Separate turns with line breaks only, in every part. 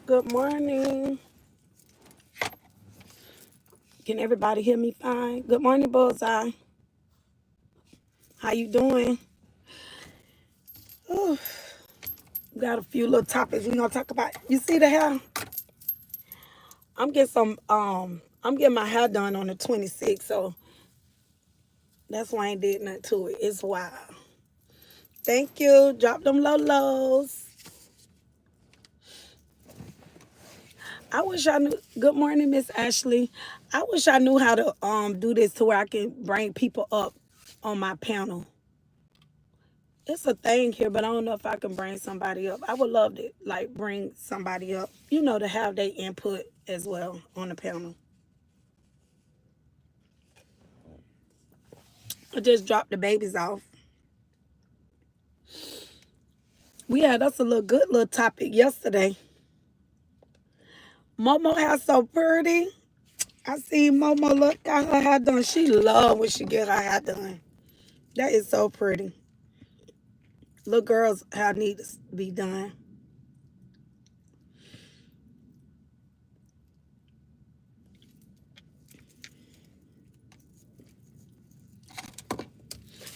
Good morning. Can everybody hear me fine? Good morning, Bullseye. How you doing? Oh, got a few little topics we're gonna talk about. You see the hair? I'm getting my hair done on the 26th, so that's why I ain't did nothing to it. It's wild. Thank you. Drop them low lows. I wish I knew. Good morning, Miss Ashley. I wish I knew how to do this to where I can bring people up on my panel. It's a thing here, but I don't know if I can bring somebody up. I would love to like bring somebody up, to have their input as well on the panel. I just dropped the babies off. We had us a good little topic yesterday. Momo hair so pretty. I seen Momo got her hair done. She love when she get her hair done. That is so pretty. Little girls' hair needs to be done.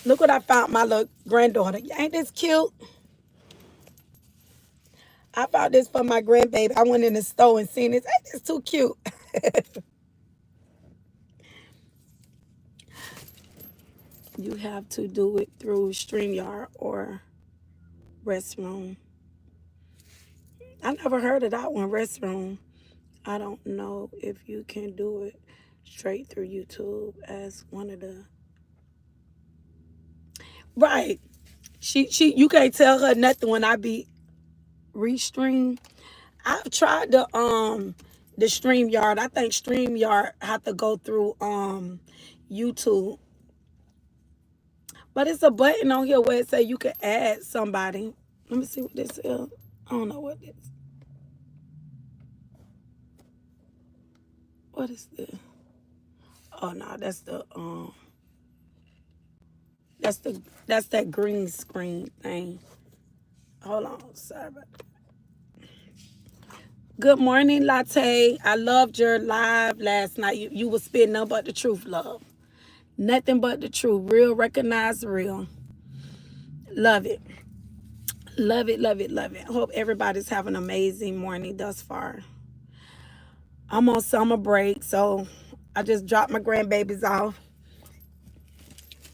Look what I found my little granddaughter. Ain't this cute? I found this for my grandbaby. I went in the store and seen this. Ain't this too cute? You have to do it through StreamYard or Restroom. I never heard of that one, Restroom. I don't know if you can do it straight through YouTube as one of the. Right. You can't tell her nothing when I be restream. I've tried the StreamYard. I think StreamYard have to go through YouTube. But it's a button on here where it say you can add somebody. Let me see what this is. I don't know what this. What is this? Oh no, that's that green screen thing. Hold on, sorry about that. Good morning, Latte. I loved your live last night. You was spitting nothing but the truth, love. Nothing but the truth. Real, recognize real. Love it. Love it, love it, love it. Hope everybody's having an amazing morning thus far. I'm on summer break, so I just dropped my grandbabies off.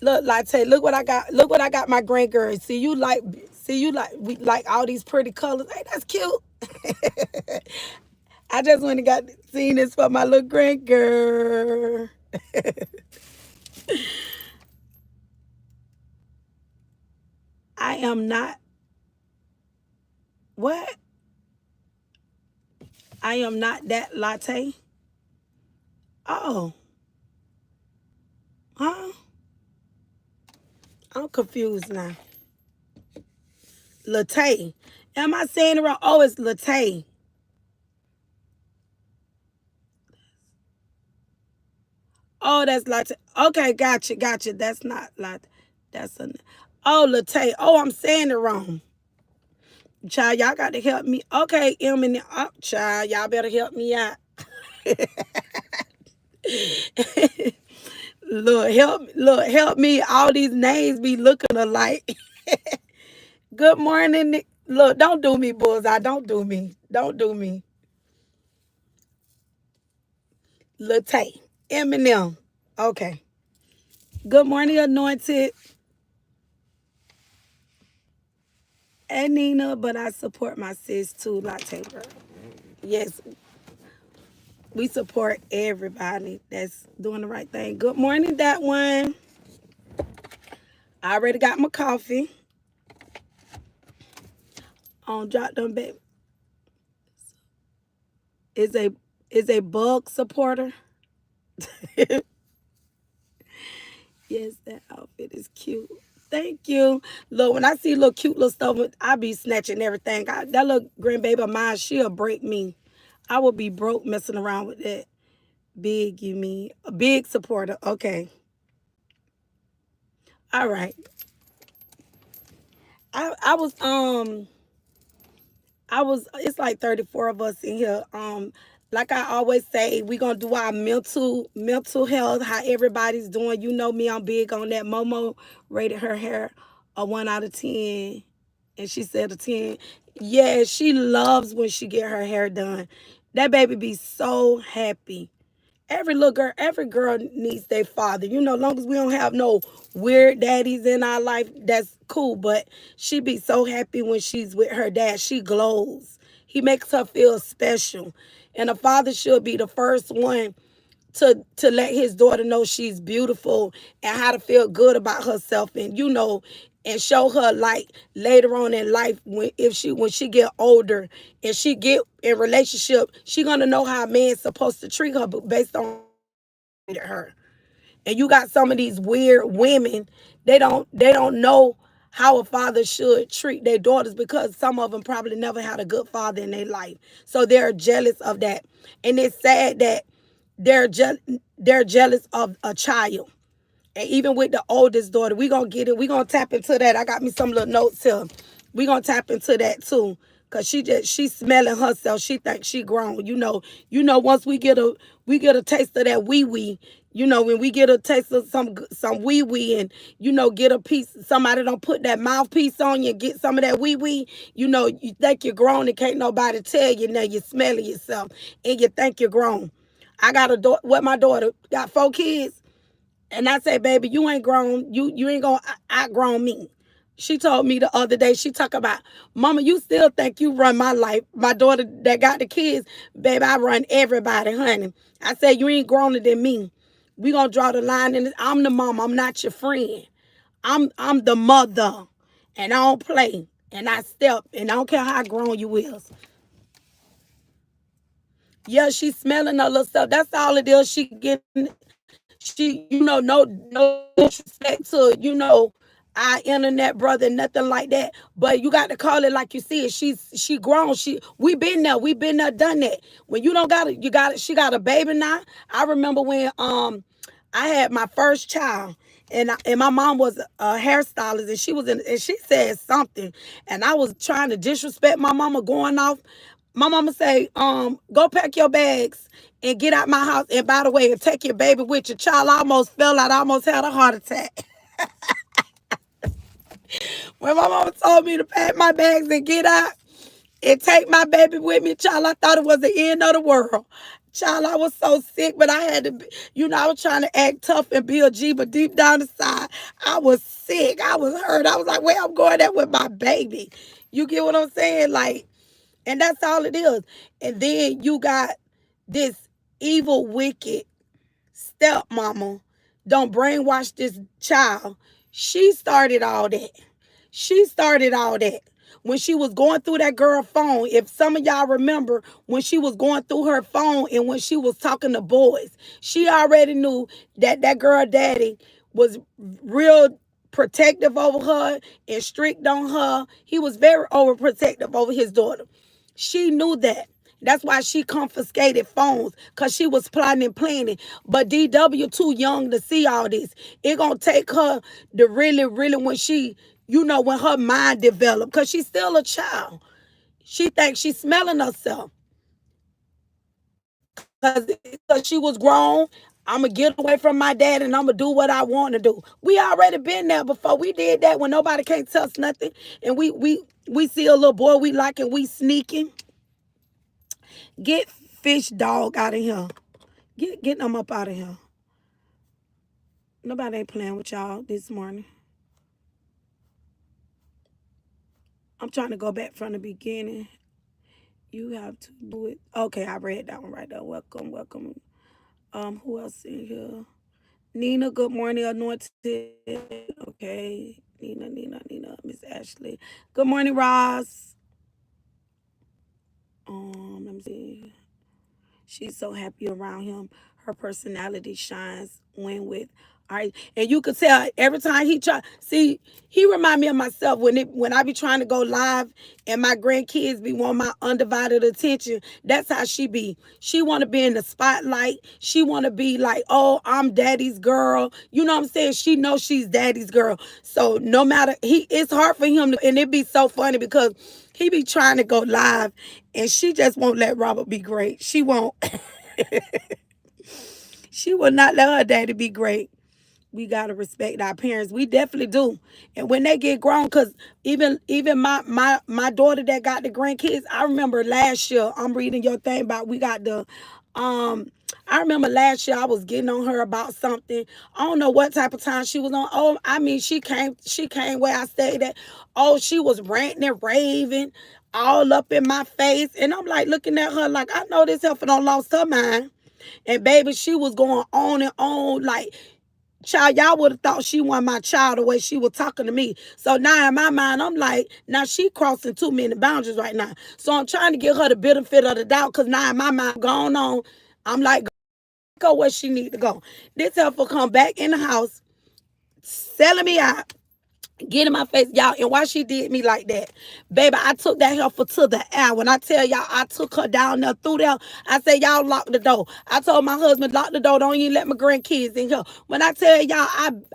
Look, Latte, look what I got. Look what I got my grandgirl. We like all these pretty colors. Hey, that's cute. I just went and got seen this for my little grandgirl. I am not what? I am not that Latte. Oh, huh? I'm confused now. Latte. Am I saying it wrong? Oh, it's Latte. Oh, that's latte. Okay, gotcha. That's not latte. That's a. Oh, latte. Oh, I'm saying it wrong. Child, y'all got to help me. Okay, M and oh, child, y'all better help me out. Help me. All these names be looking alike. Good morning. Look, don't do me, Bullseye. Don't do me. Don't do me. Latte. Eminem. Okay. Good morning, Anointed. And Nina, but I support my sis too, Latte girl. Yes, we support everybody that's doing the right thing. Good morning, that one. I already got my coffee. On drop them baby. Is a bug supporter. Yes, that outfit is cute. Thank you. Look, when I see little cute little stuff, I be snatching everything. That little grandbaby of mine, she'll break me. I would be broke messing around with that. Big, you mean? A big supporter. Okay. All right. I was It's like 34 of us in here. Like I always say, we gonna do our mental health, how everybody's doing. You know me, I'm big on that. Momo rated her hair a 1 out of 10, and she said a 10. Yeah, she loves when she get her hair done. That baby be so happy. Every girl needs their father. You know, long as we don't have no weird daddies in our life, that's cool. But she be so happy when she's with her dad. She glows. He makes her feel special. And a father should be the first one to let his daughter know she's beautiful and how to feel good about herself, and and show her, like, later on in life, when she get older and she get in relationship, she gonna know how a man's supposed to treat her based on her. And you got some of these weird women, they don't know how a father should treat their daughters because some of them probably never had a good father in their life. So they're jealous of that. And it's sad that they're jealous of a child. And even with the oldest daughter, we gonna get it. We gonna tap into that. I got me some little notes here. We gonna tap into that too. Cause she's smelling herself. She thinks she grown. Once we get a taste of that wee wee. When we get a taste of some wee wee, and get a piece. Somebody don't put that mouthpiece on you and get some of that wee wee. You think you're grown and can't nobody tell you. Now you're smelling yourself and you think you're grown. I got a daughter. What, my daughter got 4 kids. And I say, baby, you ain't grown. You ain't gonna outgrown me. She told me the other day, she talk about, Mama, you still think you run my life. My daughter that got the kids, baby, I run everybody, honey. I said, you ain't growner than me. We gonna draw the line in this. I'm the mama. I'm not your friend. I'm the mother. And I don't play. And I step. And I don't care how grown you is. Yeah, she smelling her little stuff. That's all it is. No disrespect to, our internet brother, nothing like that. But you got to call it like you see it. She grown. We been there. We been there, done that. When you don't got it, you got it. She got a baby now. I remember when I had my first child. And my mom was a hairstylist, and she said something, and I was trying to disrespect my mama, going off. My mama say, go pack your bags and get out my house. And by the way, and take your baby with you. Child, I almost fell out. I almost had a heart attack. When my mama told me to pack my bags and get out and take my baby with me, child, I thought it was the end of the world. Child, I was so sick, but I had to be, I was trying to act tough and be a G, but deep down inside, I was sick. I was hurt. I was like, where I'm going at with my baby? You get what I'm saying? Like, and that's all it is. And then you got this evil, wicked stepmama. Don't brainwash this child. She started all that. She started all that. When she was going through that girl phone, if some of y'all remember when she was going through her phone and when she was talking to boys, she already knew that that girl daddy was real protective over her and strict on her. He was very overprotective over his daughter. She knew that. That's why she confiscated phones, because she was plotting and planning. But DW too young to see all this. It gonna take her to really, really, when her mind developed, because she's still a child. She thinks she's smelling herself. Because she was grown. I'm going to get away from my dad and I'm going to do what I want to do. We already been there before. We did that when nobody can't tell us nothing. And we see a little boy we like and we sneaking. Get Fish Dog out of here. Get them up out of here. Nobody ain't playing with y'all this morning. I'm trying to go back from the beginning. You have to do it. Okay, I read that one right there. Welcome, welcome. Who else in here? Nina, good morning, anointed. Okay. Nina, Miss Ashley. Good morning, Ross. Let me see. She's so happy around him. Her personality shines when with. All right. And you could tell every time he remind me of myself when I be trying to go live and my grandkids be wanting my undivided attention. That's how she be. She want to be in the spotlight. She want to be like, oh, I'm daddy's girl. You know what I'm saying? She knows she's daddy's girl. So no matter, it's hard for him and it be so funny because He be trying to go live, and she just won't let Robert be great. She won't. She will not let her daddy be great. We gotta respect our parents. We definitely do. And when they get grown, cause even my daughter that got the grandkids, I remember last year, I'm reading your thing about we got the I remember last year I was getting on her about something. I don't know what type of time she was on. Oh, I mean, she came where I stayed at. Oh, she was ranting and raving all up in my face. And I'm like looking at her like, I know this heifer don't lost her mind. And baby, she was going on and on like, child, y'all would have thought she wasn't my child the way she was talking to me. So now in my mind, I'm like, now she crossing too many boundaries right now. So I'm trying to give her the benefit of the doubt because now in my mind going on, I'm like, go where she need to go. This heifer come back in the house, selling me out, get in my face, y'all. And why she did me like that, baby, I took that heifer to the air. When I tell y'all, I took her down there through there. I said, y'all lock the door. I told my husband, lock the door. Don't even let my grandkids in here. When I tell y'all,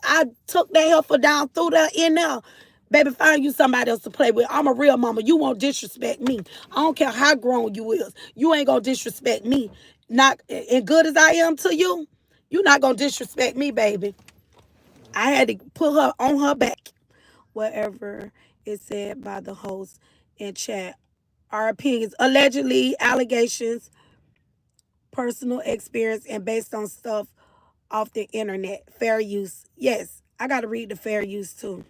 I took that heifer down through there in there. Baby, find you somebody else to play with. I'm a real mama. You won't disrespect me. I don't care how grown you is. You ain't gonna disrespect me. Not as good as I am to you. You not gonna disrespect me, baby. I had to put her on her back. Whatever is said by the host in chat. Our opinions, allegedly, allegations, personal experience, and based on stuff off the internet. Fair use. Yes, I got to read the fair use too.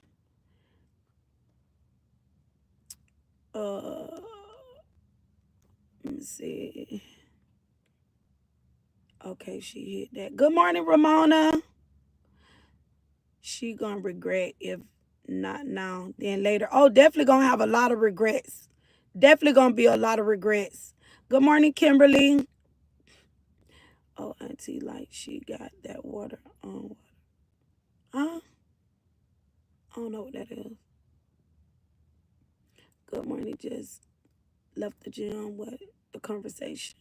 Let me see. Okay, she hit that. Good morning, Ramona. She gonna regret if not now, then later. Oh, definitely gonna have a lot of regrets. Definitely gonna be a lot of regrets. Good morning, Kimberly. Oh, Auntie, like she got that water on. Huh? I don't know what that is. Good morning. Just left the gym. What the conversation?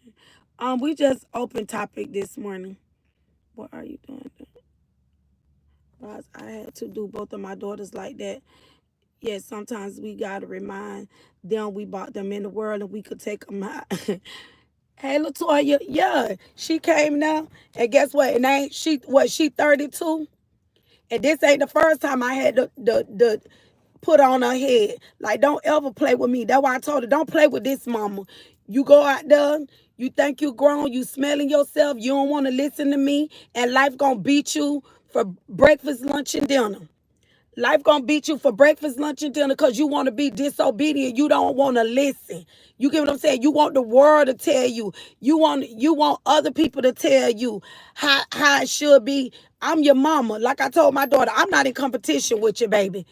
We just open topic this morning. What are you doing? Roz, I had to do both of my daughters like that. Yes, sometimes we gotta remind them we brought them in the world and we could take them out. Hey, Latoya, yeah, she came now, and guess what? And ain't she 32? And this ain't the first time I had the put on her head. Like, don't ever play with me. That's why I told her, don't play with this mama. You go out there, you think you grown, you smelling yourself, you don't want to listen to me, and life gonna beat you for breakfast, lunch, and dinner. Life gonna beat you for breakfast, lunch, and dinner because you want to be disobedient. You don't want to listen. You get what I'm saying? You want the world to tell you. You want other people to tell you how it should be. I'm your mama. Like I told my daughter, I'm not in competition with you, baby.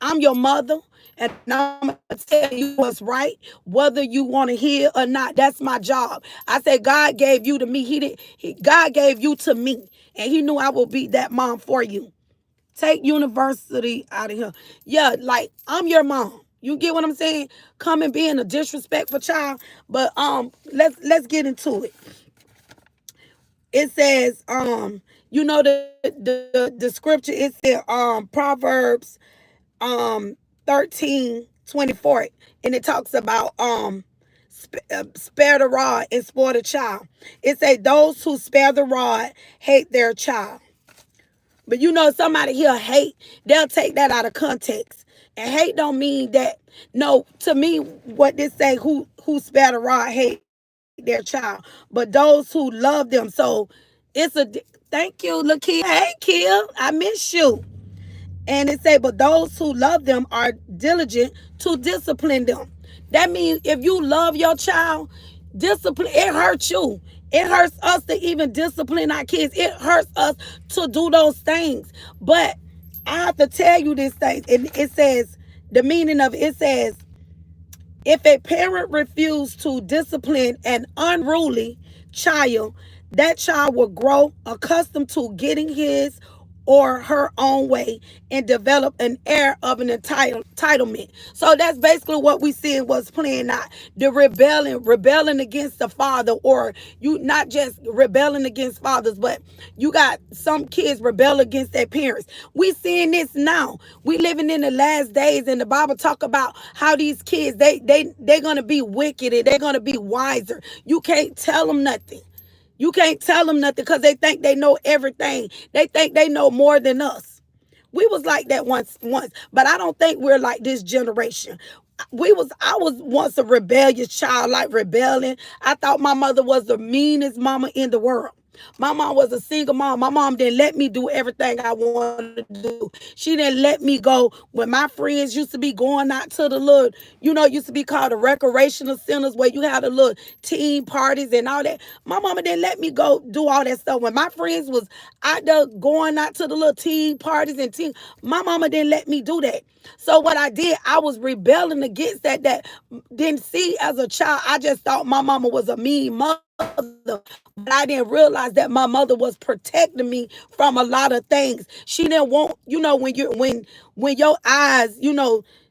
I'm your mother, and I'm gonna tell you what's right, whether you want to hear or not. That's my job. I said God gave you to me. God gave you to me, and He knew I would be that mom for you. Take university out of here. Yeah, like I'm your mom. You get what I'm saying? Come and being a disrespectful child. But let's get into it. It says, you know the scripture, it said Proverbs 13:24, and it talks about spare the rod and spoil the child. It say those who spare the rod hate their child. But you know, somebody here hate, they'll take that out of context. And hate don't mean that. No, to me, what this say, who spare the rod hate their child. But those who love them. So it's a, thank you, Lakia. Hey, Kia, I miss you. And it say, but those who love them are diligent to discipline them. That means if you love your child, discipline, it hurts you. It hurts us to even discipline our kids. It hurts us to do those things. But I have to tell you this thing. It says, the meaning of it says, if a parent refuses to discipline an unruly child, that child will grow accustomed to getting his or her own way and develop an air of an entitlement. So that's basically what we seeing was playing out. The rebelling against the father, or you not just rebelling against fathers, but you got some kids rebel against their parents. We seeing this now. We living in the last days, and the Bible talk about how these kids they're gonna be wicked and they're gonna be wiser. You can't tell them nothing. You can't tell them nothing because they think they know everything. They think they know more than us. We was like that once, but I don't think we're like this generation. I was once a rebellious child, like rebelling. I thought my mother was the meanest mama in the world. My mom was a single mom. My mom didn't let me do everything I wanted to do. She didn't let me go when my friends used to be going out to the little, it used to be called the recreational centers where you had the little teen parties and all that. My mama didn't let me go do all that stuff. When my friends was out there going out to the little teen parties and my mama didn't let me do that. So what I did, I was rebelling against that didn't see as a child. I just thought my mama was a mean mother. But I didn't realize that my mother was protecting me from a lot of things. She didn't want, when your eyes,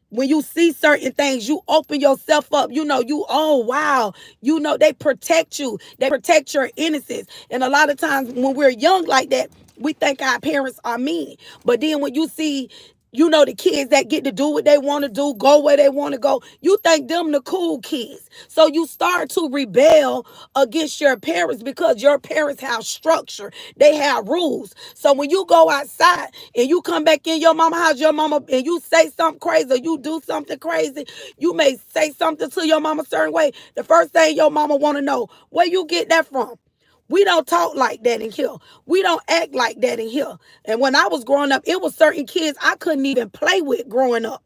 when you see certain things, you open yourself up, oh wow, they protect you. They protect your innocence. And a lot of times when we're young like that, we think our parents are mean. But then when you see the kids that get to do what they want to do, go where they want to go, you think them the cool kids. So you start to rebel against your parents because your parents have structure. They have rules. So when you go outside and you come back in your mama house, your mama, and you say something crazy or you do something crazy, you may say something to your mama a certain way. The first thing your mama want to know, where you get that from? We don't talk like that in here. We don't act like that in here. And when I was growing up, it was certain kids I couldn't even play with growing up.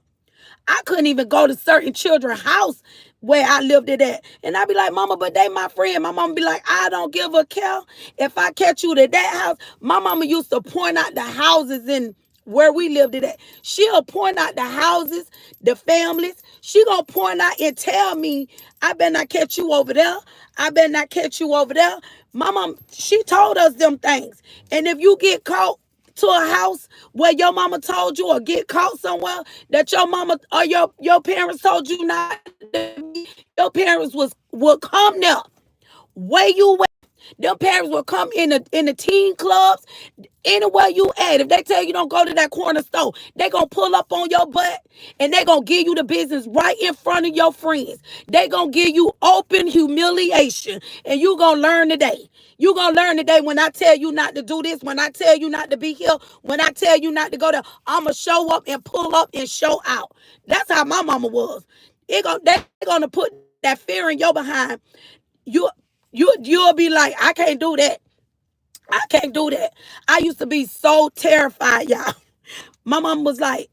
I couldn't even go to certain children's house where I lived it at. And I'd be like, Mama, but they my friend. My mama be like, I don't give a care if I catch you to that house. My mama used to point out the houses in where we lived it at. She'll point out the houses, the families. She gonna point out and tell me, I better not catch you over there. I better not catch you over there. My mom, she told us them things. And if you get caught to a house where your mama told you, or get caught somewhere that your mama or your parents told you not to be, your parents would come there. Where you went. Them parents will come in the teen clubs, anywhere you at. If they tell you don't go to that corner store, they gonna pull up on your butt and they gonna give you the business right in front of your friends. They gonna give you open humiliation, and you gonna learn today. You gonna learn today when I tell you not to do this, when I tell you not to be here, when I tell you not to go there, I'ma show up and pull up and show out. That's how my mama was. They gonna put that fear in your behind. You you'll be like, I can't do that. I can't do that. I used to be so terrified, y'all. My mom was like,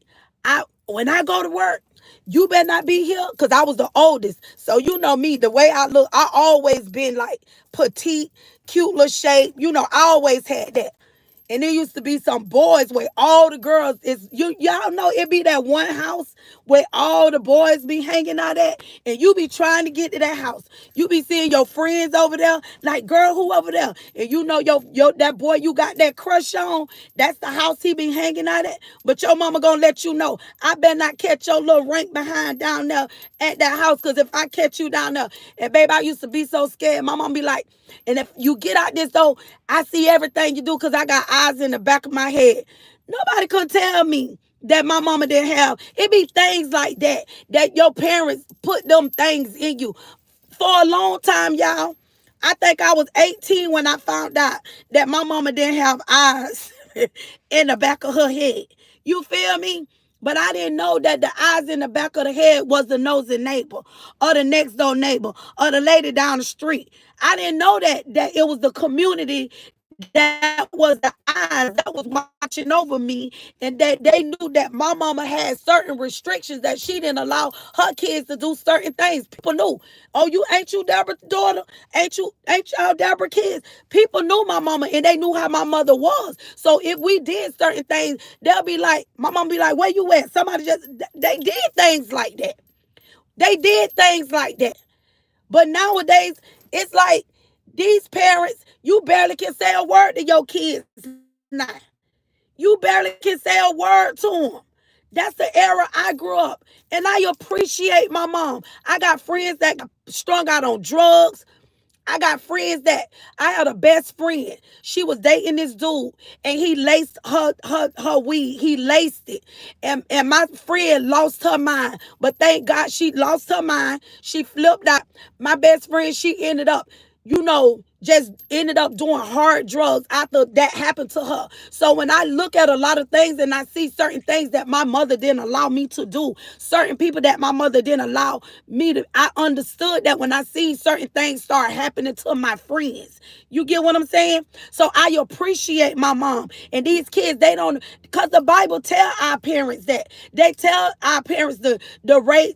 when I go to work, you better not be here, because I was the oldest. So you know me, the way I look, I always been like petite, cute little shape. I always had that. And there used to be some boys where all the girls y'all know it be that one house where all the boys be hanging out at, and you be trying to get to that house. You be seeing your friends over there, like, girl, who over there? And your that boy you got that crush on, that's the house he be hanging out at. But your mama gonna let you know, I better not catch your little rank behind down there at that house, because if I catch you down there, and babe, I used to be so scared. My mom be like, and if you get out this door, I see everything you do because I got eyes in the back of my head. Nobody could tell me that my mama didn't have. It be things like that your parents put them things in you. For a long time, y'all, I think I was 18 when I found out that my mama didn't have eyes in the back of her head. You feel me? But I didn't know that the eyes in the back of the head was the nosy neighbor, or the next door neighbor, or the lady down the street. I didn't know that it was the community that was the eyes that was watching over me, and that they knew that my mama had certain restrictions, that she didn't allow her kids to do certain things. People knew, oh, ain't you Deborah's daughter? Ain't y'all Deborah kids? People knew my mama, and they knew how my mother was. So if we did certain things, they'll be like, my mom be like, where you at? They did things like that. They did things like that. But nowadays, it's like these parents, you barely can say a word to your kids now. You barely can say a word to them. That's the era I grew up. And I appreciate my mom. I got friends that got strung out on drugs. I got friends that I had a best friend. She was dating this dude and he laced her weed. He laced it. And my friend lost her mind. But thank God she lost her mind. She flipped out. My best friend, she ended up, just ended up doing hard drugs after that happened to her. So when I look at a lot of things and I see certain things that my mother didn't allow me to do, certain people that my mother didn't allow me to, I understood that when I see certain things start happening to my friends. You get what I'm saying? So I appreciate my mom. And these kids, they don't, because the Bible tell our parents that. They tell our parents to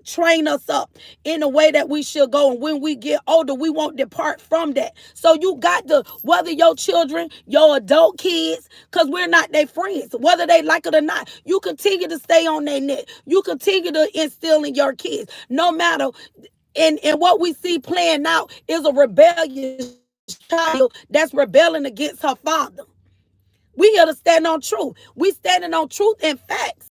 train us up in a way that we should go. And when we get older, we won't depart from that. So you got to, whether your children, your adult kids, because we're not their friends, whether they like it or not, you continue to stay on their neck. You continue to instill in your kids, no matter. And what we see playing out is a rebellious child that's rebelling against her father. We here to stand on truth. We standing on truth and facts.